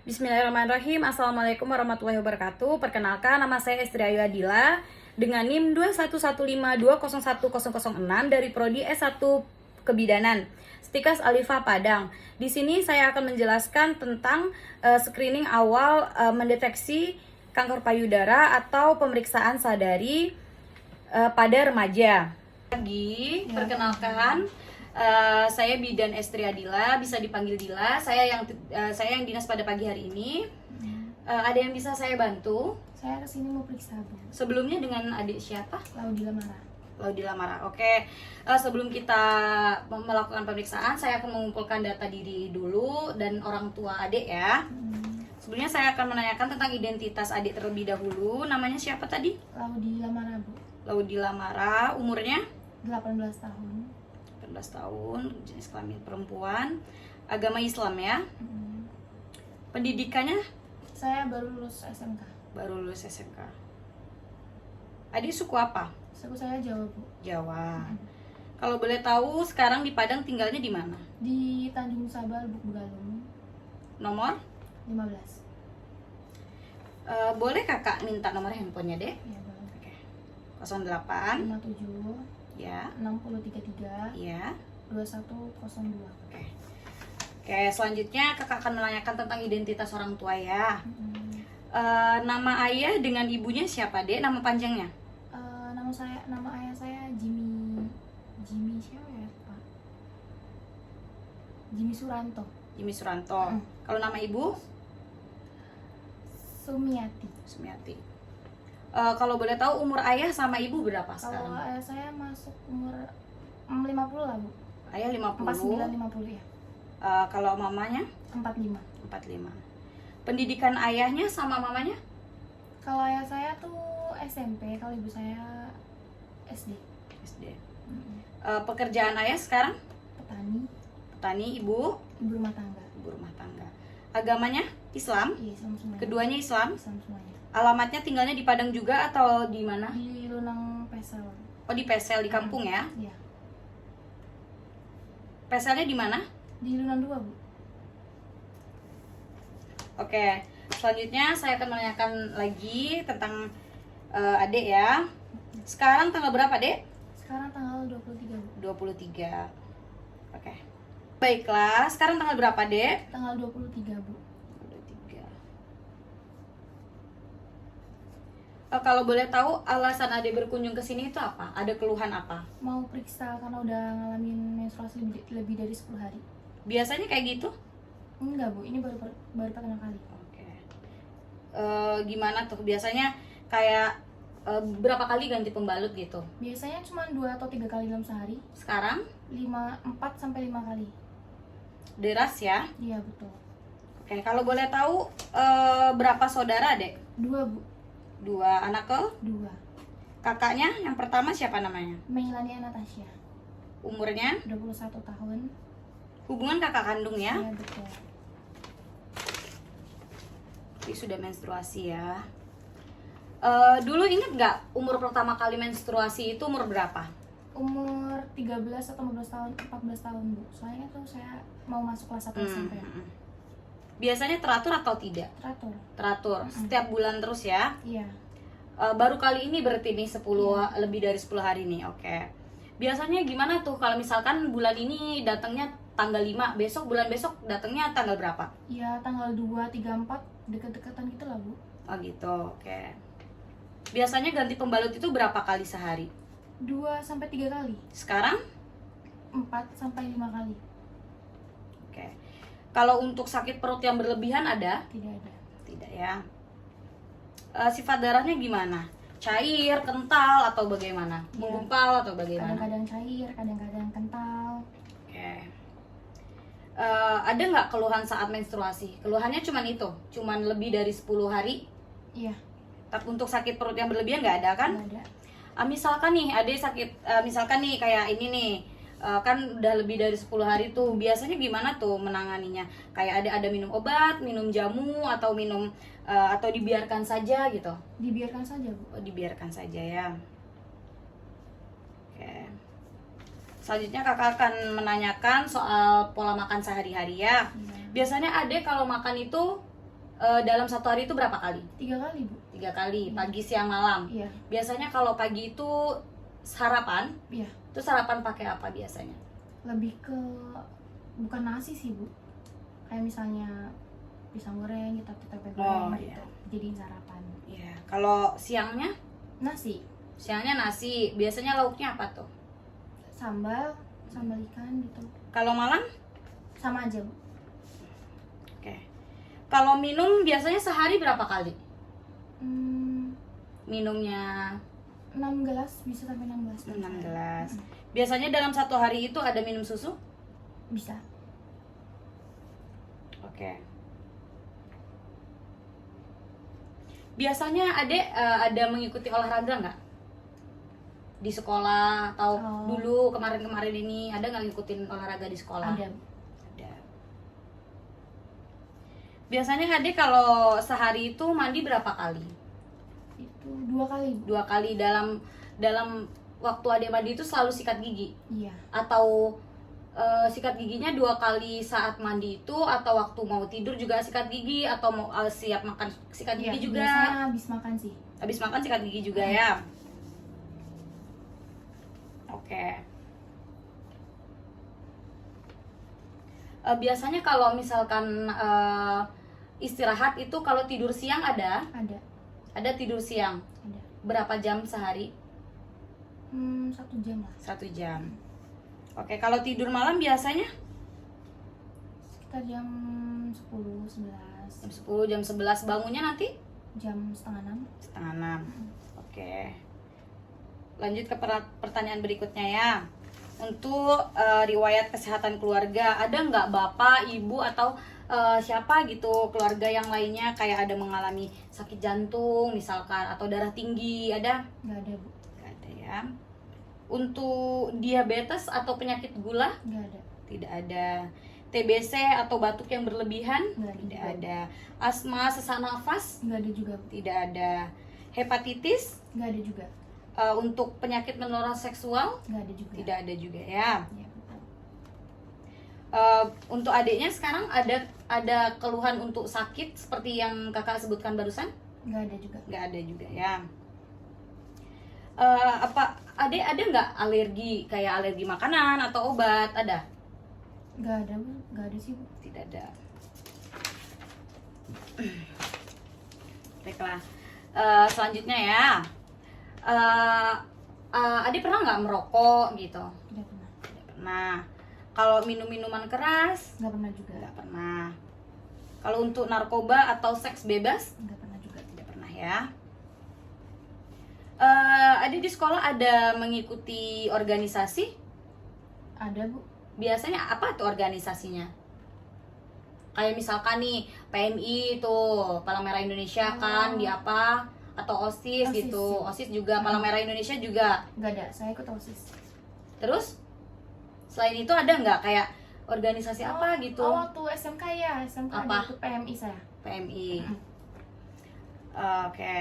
Bismillahirrahmanirrahim. Assalamualaikum warahmatullahi wabarakatuh. Perkenalkan, nama saya Estri Ayu Adila dengan NIM 2115201006 dari Prodi S1 Kebidanan, Stikas Alifa Padang. Di sini saya akan menjelaskan tentang screening awal mendeteksi kanker payudara atau pemeriksaan sadari pada remaja. Perkenalkan, saya Bidan Estri Adila, bisa dipanggil Dila. Saya yang dinas pada pagi hari ini. Ada yang bisa saya bantu? Saya kesini mau periksa, Bu. Sebelumnya dengan adik siapa? Laudila Mara. Laudila Mara. Oke. Sebelum kita melakukan pemeriksaan, saya akan mengumpulkan data diri dulu dan orang tua adik ya. Sebelumnya saya akan menanyakan tentang identitas adik terlebih dahulu. Namanya siapa tadi? Laudila Mara, Bu. Laudila Mara. Umurnya? 18 tahun. 18 tahun, jenis kelamin perempuan, agama Islam ya. Pendidikannya? Saya baru lulus SMK. Baru lulus SMK. Adik suku apa? Suku saya Jawa, Bu. Jawa. Kalau boleh tahu sekarang di Padang tinggalnya di mana? Di Tanjung Sabal, Buk Begalung. Nomor? 15. Boleh kakak minta nomor handphonenya deh? Iya, Bu. Oke. 08 57 ya. 6033 Iya. 2102. Oke, selanjutnya kakak akan menanyakan tentang identitas orang tua ya. Nama ayah dengan ibunya siapa dek? Nama panjangnya? Nama ayah saya Jimmy siapa ya, Pak? Jimmy Suranto. Jimmy Suranto. Kalau nama ibu? Sumiati. Sumiati. Kalau boleh tahu umur ayah sama ibu berapa Kalau sekarang? ayah saya masuk umur 50 lah, Bu. Ayah 50. 49-50 ya. Kalau mamanya? 45. 45. Pendidikan ayahnya sama mamanya? Kalau ayah saya tuh SMP, kalau ibu saya SD. SD. Pekerjaan ayah sekarang? Petani, Petani, ibu? ibu rumah tangga. Ibu rumah tangga. Agamanya? Islam? Iya, Islam semuanya. Keduanya Islam? Islam semuanya. Alamatnya tinggalnya di Padang juga atau di mana? Di Lunang Pesel. Oh, di Pesel, di kampung ya? Iya. Peselnya di mana? Di Lunang 2, Bu. Oke, selanjutnya saya akan menanyakan lagi tentang adik ya. Sekarang tanggal berapa, Dek? Sekarang tanggal 23, Bu. 23. Oke. Baiklah, sekarang tanggal berapa, Dek? Tanggal 23, Bu. 23. Kalau boleh tahu alasan adik berkunjung ke sini itu apa? Ada keluhan apa? Mau periksa karena udah ngalamin menstruasi lebih dari 10 hari. Biasanya kayak gitu? Enggak, Bu. Ini baru pertama kali. Oke. Gimana tuh? Biasanya kayak berapa kali ganti pembalut gitu? Biasanya cuma 2 atau 3 kali dalam sehari. Sekarang 4 sampai 5 kali. deras ya? Iya, betul. Oke, kalau boleh tahu berapa saudara, Dek? 2, Bu. 2 anak ke? 2. Kakaknya yang pertama siapa namanya? Meilani Anastasia. Umurnya? 21 tahun. Hubungan kakak kandung ya? Iya, betul. Jadi sudah menstruasi ya. Dulu inget nggak umur pertama kali menstruasi itu umur berapa? Umur 13 atau 15 tahun, 14 tahun, Bu. Soalnya tuh saya mau masuk kelas 1 SMP. Biasanya teratur atau tidak? Teratur. Teratur. Setiap bulan terus ya? Iya. Baru kali ini berarti nih 10 lebih dari 10 hari nih. Oke. Biasanya gimana tuh kalau misalkan bulan ini datangnya tanggal 5, bulan besok datangnya tanggal berapa? Iya, tanggal 2, 3, 4 deket-deketan gitu lah, Bu. Oh gitu. Oke. Biasanya ganti pembalut itu berapa kali sehari? 2 sampai 3 kali. Sekarang? 4 sampai 5 kali. Oke. Kalau untuk sakit perut yang berlebihan ada? Tidak ada. Tidak ya. Sifat darahnya gimana? Cair, kental, atau bagaimana? Ya. Menggumpal atau bagaimana? Kadang-kadang cair, kadang-kadang kental. Oke. Ada nggak keluhan saat menstruasi? Keluhannya cuman itu? Cuman lebih dari 10 hari? Iya, Tapi untuk sakit perut yang berlebihan nggak ada kan? nggak ada. Misalkan nih, ada sakit, misalkan nih kayak ini nih, kan udah lebih dari 10 hari tuh, biasanya gimana tuh menanganinya? Kayak ada minum obat, minum jamu, atau minum atau dibiarkan saja gitu? Dibiarkan saja, Bu. Oh, dibiarkan saja ya. Oke. Selanjutnya kakak akan menanyakan soal pola makan sehari-hari ya. Iya. Biasanya adek kalau makan itu dalam satu hari itu berapa kali? 3 kali Bu. 3 kali, pagi, siang, malam. Iya. Biasanya kalau pagi itu sarapan, Iya. itu sarapan pakai apa biasanya? Lebih ke bukan nasi sih Bu, kayak misalnya pisang goreng gitu atau tempe goreng iya. gitu, jadiin sarapan. Iya. Kalau siangnya? Nasi, Siangnya nasi. Biasanya lauknya apa tuh? sambal ikan gitu, Kalau malam? sama aja Bu. Oke. Kalau minum biasanya sehari berapa kali? Minumnya 6 gelas, bisa sampai 16 6 gelas. Biasanya dalam satu hari itu ada minum susu? Bisa. Oke. Biasanya adek ada mengikuti olahraga nggak? Di sekolah atau Oh. dulu kemarin-kemarin ini ada nggak ngikutin olahraga di sekolah? Ada. Ada. Biasanya adek kalau sehari itu mandi berapa kali? Itu 2 kali Bu. 2 kali dalam waktu adek mandi itu selalu sikat gigi? Iya. Atau sikat giginya 2 kali saat mandi itu, atau waktu mau tidur juga sikat gigi, atau mau siap makan sikat Iya, gigi juga? biasanya habis makan sih. Habis makan sikat gigi juga ya? Oke. Biasanya kalau misalkan istirahat itu kalau tidur siang ada? Ada. Ada tidur siang. Ada. Berapa jam sehari? 1 jam lah. 1 jam. Oke, kalau tidur malam biasanya? Sekitar jam 10, 11, Jam 10, jam 11. Bangunnya nanti? jam setengah 6. Setengah 6. Oke. Lanjut ke pertanyaan berikutnya ya. Untuk riwayat kesehatan keluarga, ada nggak bapak, ibu, atau siapa gitu keluarga yang lainnya kayak ada mengalami sakit jantung misalkan, atau darah tinggi, ada? Nggak ada Bu. Nggak ada ya. Untuk diabetes atau penyakit gula? Nggak ada. Tidak ada. TBC atau batuk yang berlebihan? Nggak ada Tidak juga. ada. Asma, sesak nafas? Nggak ada juga Bu. Tidak ada. Hepatitis? Nggak ada juga. Untuk penyakit menular seksual? Nggak ada juga. Tidak ada juga ya. Iya, betul. Untuk adiknya sekarang ada keluhan untuk sakit seperti yang kakak sebutkan barusan? Nggak ada juga. Nggak ada juga ya. Apa adik ada nggak alergi, kayak alergi makanan atau obat? Ada? Nggak ada Bu. Nggak ada sih Bu. Tidak ada. Baiklah. Selanjutnya ya. Adik pernah nggak merokok gitu? Tidak pernah. Tidak pernah. Kalau minum minuman keras? Nggak pernah juga. Nggak pernah. Kalau untuk narkoba atau seks bebas? Nggak pernah juga. Tidak pernah ya. Adik di sekolah ada mengikuti organisasi? Ada Bu. Biasanya apa tuh organisasinya? Kayak misalkan nih PMI tuh, Palang Merah Indonesia kan, di apa? Atau OSIS, OSIS gitu. sih. OSIS juga, Palang Merah Indonesia juga. Nggak ada. Saya ikut OSIS. Terus selain itu ada nggak kayak organisasi apa gitu? Oh, waktu SMK ya. SMK Apa? ada ikut PMI saya. PMI. Oke.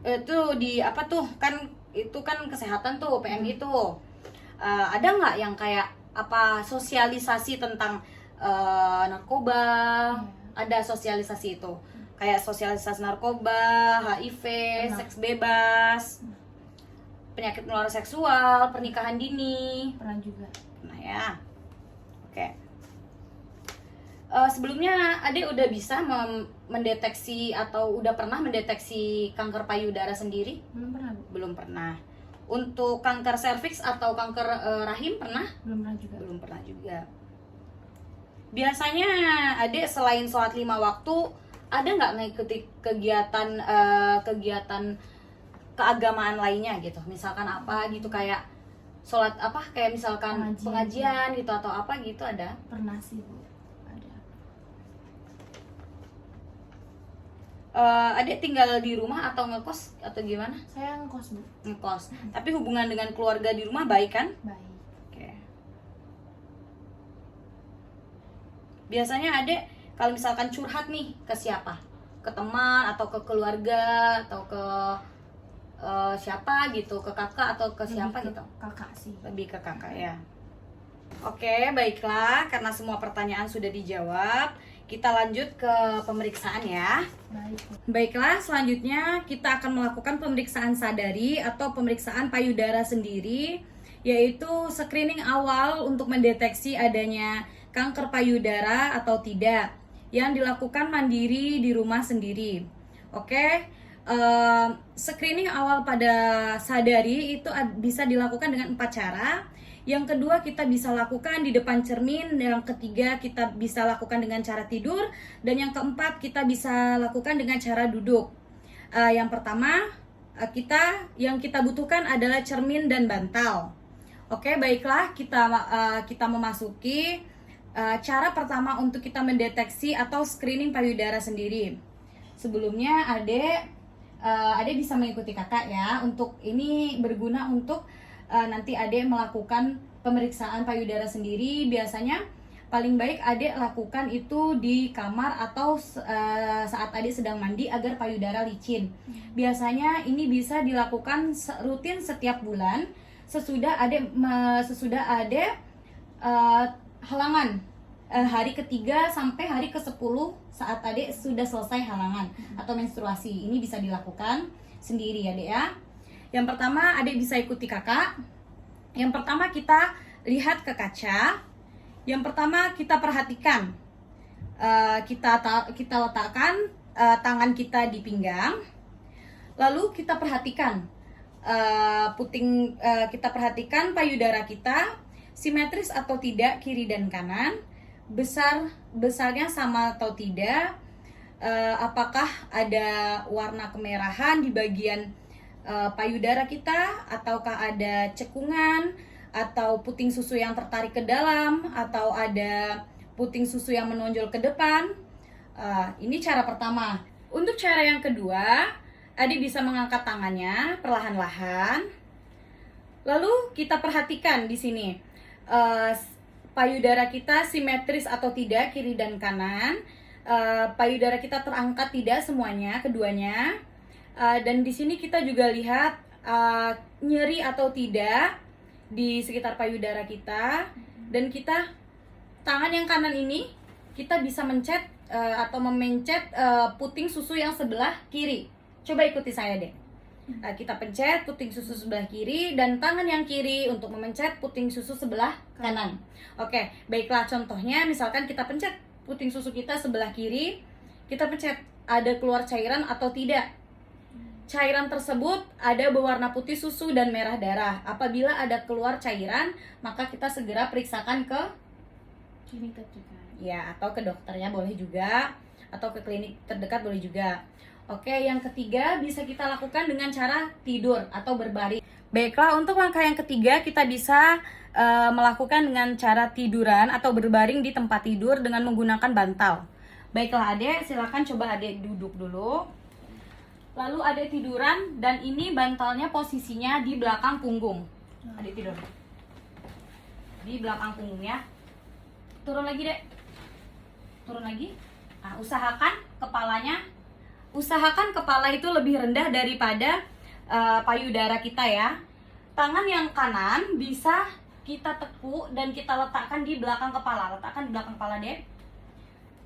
Itu di apa tuh? Kan itu kan kesehatan tuh PMI tuh. Ada nggak yang kayak apa sosialisasi tentang narkoba? Ada sosialisasi itu. Kayak sosialisasi narkoba, HIV, Pernah. seks bebas, penyakit menular seksual, pernikahan dini. Pernah juga. Nah ya. Oke. Sebelumnya Ade udah bisa mendeteksi atau udah pernah mendeteksi kanker payudara sendiri? Belum pernah Bu. Belum pernah. Untuk kanker serviks atau kanker rahim pernah? Belum pernah juga. Belum pernah juga. Biasanya Ade selain sholat 5 waktu, ada nggak mengikuti kegiatan keagamaan lainnya gitu? Misalkan apa gitu, kayak sholat apa, kayak misalkan pengajian gitu atau apa gitu, ada? Pernah sih Bu. Ada. Adek tinggal di rumah atau ngekos atau gimana? Saya ngekos Bu. Ngekos. Tapi hubungan dengan keluarga di rumah baik kan? Baik. Oke. Biasanya adek kalau misalkan curhat nih ke siapa? Ke teman atau ke keluarga atau ke siapa gitu? Ke kakak atau ke siapa Lebih ke gitu? Kakak sih. Lebih ke kakak ya. Oke, baiklah. Karena semua pertanyaan sudah dijawab, kita lanjut ke pemeriksaan ya. Baik. Baiklah, selanjutnya kita akan melakukan pemeriksaan sadari atau pemeriksaan payudara sendiri, yaitu screening awal untuk mendeteksi adanya kanker payudara atau tidak, yang dilakukan mandiri di rumah sendiri. Oke, screening awal pada sadari itu bisa dilakukan dengan 4 cara. Yang kedua, kita bisa lakukan di depan cermin. Yang ketiga, kita bisa lakukan dengan cara tidur. Dan yang keempat, kita bisa lakukan dengan cara duduk. Yang pertama, yang kita butuhkan adalah cermin dan bantal. Oke, baiklah, kita memasuki cara pertama untuk kita mendeteksi atau screening payudara sendiri. Sebelumnya, Ade bisa mengikuti kakak ya. Untuk ini berguna untuk nanti Ade melakukan pemeriksaan payudara sendiri. Biasanya paling baik Ade lakukan itu di kamar atau saat Ade sedang mandi agar payudara licin. Biasanya ini bisa dilakukan rutin setiap bulan sesudah Ade halangan hari ketiga sampai hari ke-10 saat Ade sudah selesai halangan atau menstruasi. Ini bisa dilakukan sendiri ya Dek ya. Yang pertama, Adik bisa ikuti kakak. Yang pertama, kita lihat ke kaca. Yang pertama, kita perhatikan. Kita letakkan tangan kita di pinggang. Lalu kita perhatikan kita perhatikan payudara kita simetris atau tidak kiri dan kanan, besarnya sama atau tidak, apakah ada warna kemerahan di bagian payudara kita, ataukah ada cekungan atau puting susu yang tertarik ke dalam, atau ada puting susu yang menonjol ke depan. Ini cara pertama. Untuk cara yang kedua, Adik bisa mengangkat tangannya perlahan-lahan. Lalu kita perhatikan di sini payudara kita simetris atau tidak kiri dan kanan. Payudara kita terangkat tidak semuanya, keduanya. Dan di sini kita juga lihat nyeri atau tidak di sekitar payudara kita. Dan tangan yang kanan ini kita bisa mencet atau memencet puting susu yang sebelah kiri. Coba ikuti saya deh. Kita pencet puting susu sebelah kiri dan tangan yang kiri untuk memencet puting susu sebelah kanan. Oke, baiklah, contohnya misalkan kita pencet puting susu kita sebelah kiri, kita pencet ada keluar cairan atau tidak. Cairan tersebut ada berwarna putih susu dan merah darah. Apabila ada keluar cairan, maka kita segera periksakan ke Klinik terdekat. ya, atau ke dokternya boleh juga, atau ke klinik terdekat boleh juga. Oke, yang ketiga bisa kita lakukan dengan cara tidur atau berbaring. Baiklah, untuk langkah yang ketiga kita bisa melakukan dengan cara tiduran atau berbaring di tempat tidur dengan menggunakan bantal. Baiklah Adek, silakan coba Adek duduk dulu. Lalu Adek tiduran dan ini bantalnya posisinya di belakang punggung. Adek tidur di belakang punggung ya. Turun lagi Dek. Turun lagi. Nah, usahakan kepala itu lebih rendah daripada payudara kita ya. Tangan yang kanan bisa kita tekuk dan kita letakkan di belakang kepala. Letakkan di belakang kepala Dek.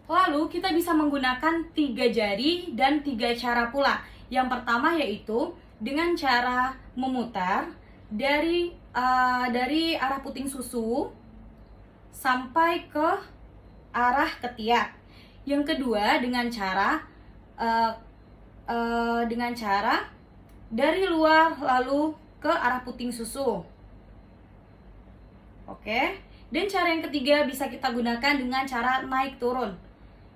Lalu kita bisa menggunakan 3 jari dan 3 cara pula. Yang pertama yaitu dengan cara memutar dari arah puting susu sampai ke arah ketiak. Yang kedua dengan cara dari luar lalu ke arah puting susu. Oke. Dan cara yang ketiga bisa kita gunakan dengan cara naik turun,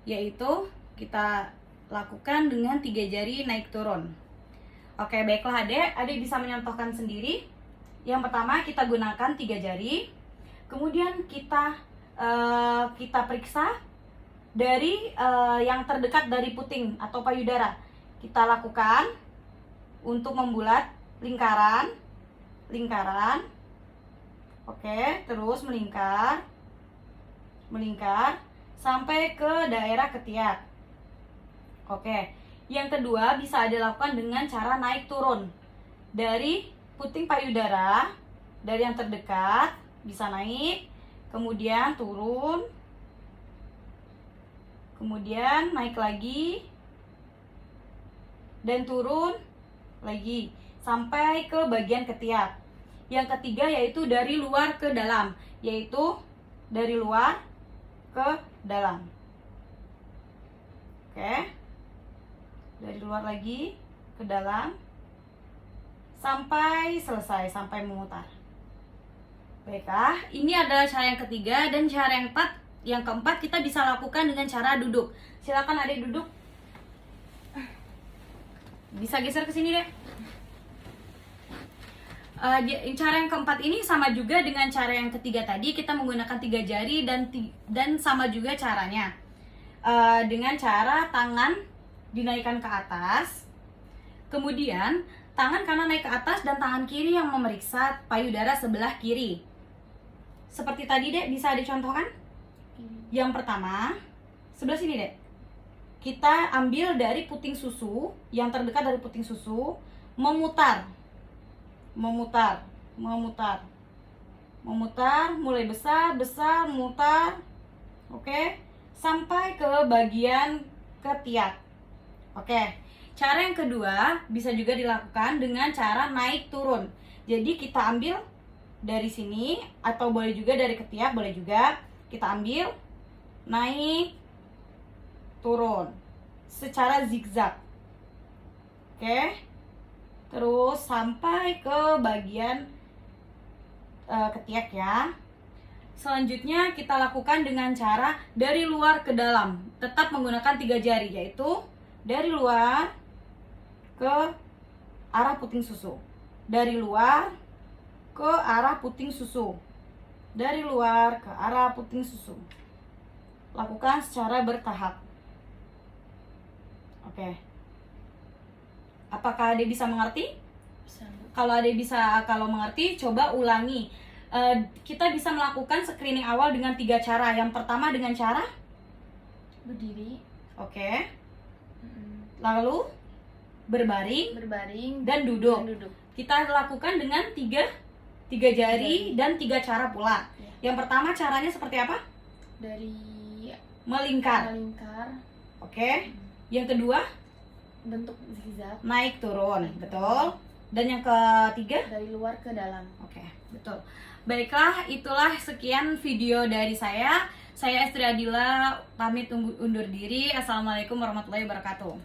yaitu kita lakukan dengan 3 jari naik turun. Oke, baiklah Adek bisa menyontohkan sendiri. Yang pertama kita gunakan 3 jari. Kemudian kita periksa dari yang terdekat dari puting atau payudara. Kita lakukan untuk membulat lingkaran. Oke, terus melingkar sampai ke daerah ketiak. Oke, yang kedua bisa dilakukan dengan cara naik turun dari puting payudara, dari yang terdekat bisa naik, kemudian turun, kemudian naik lagi, dan turun lagi sampai ke bagian ketiak. Yang ketiga yaitu dari luar ke dalam, yaitu dari luar ke dalam. Oke, dari luar lagi ke dalam sampai selesai, sampai memutar. Baiklah, ini adalah cara yang ketiga, dan cara yang keempat kita bisa lakukan dengan cara duduk. Silakan adik duduk. Bisa geser ke sini deh. Cara yang keempat ini sama juga dengan cara yang ketiga tadi, kita menggunakan 3 jari dan sama juga caranya. Dengan cara tangan dinaikkan ke atas, kemudian tangan kanan naik ke atas dan tangan kiri yang memeriksa payudara sebelah kiri. Seperti tadi Dek, bisa dicontohkan? Yang pertama, sebelah sini Dek. Kita ambil dari puting susu, yang terdekat dari puting susu, memutar, mulai besar, memutar, oke, sampai ke bagian ketiak. Oke, cara yang kedua bisa juga dilakukan dengan cara naik turun. Jadi kita ambil dari sini, atau boleh juga dari ketiak, boleh juga. Kita ambil, naik, turun secara zigzag. Oke, terus sampai ke bagian ketiak ya. Selanjutnya kita lakukan dengan cara dari luar ke dalam, tetap menggunakan 3 jari, yaitu dari luar ke arah puting susu, dari luar ke arah puting susu, dari luar ke arah puting susu. Lakukan secara bertahap. Oke. Apakah Ade bisa mengerti? Bisa. Kalau mengerti, coba ulangi. Kita bisa melakukan screening awal dengan 3 cara. Yang pertama dengan cara Berdiri. oke. Lalu berbaring dan duduk. Kita lakukan dengan tiga jari dan 3 cara pula. Ya. Yang pertama caranya seperti apa? Dari Melingkar. Oke. Yang kedua bentuk zigzag. naik turun, betul. Dan yang ketiga Dari luar ke dalam. oke, betul. Baiklah, itulah sekian video dari saya. Saya Estri Adila, pamit undur diri. Assalamualaikum warahmatullahi wabarakatuh.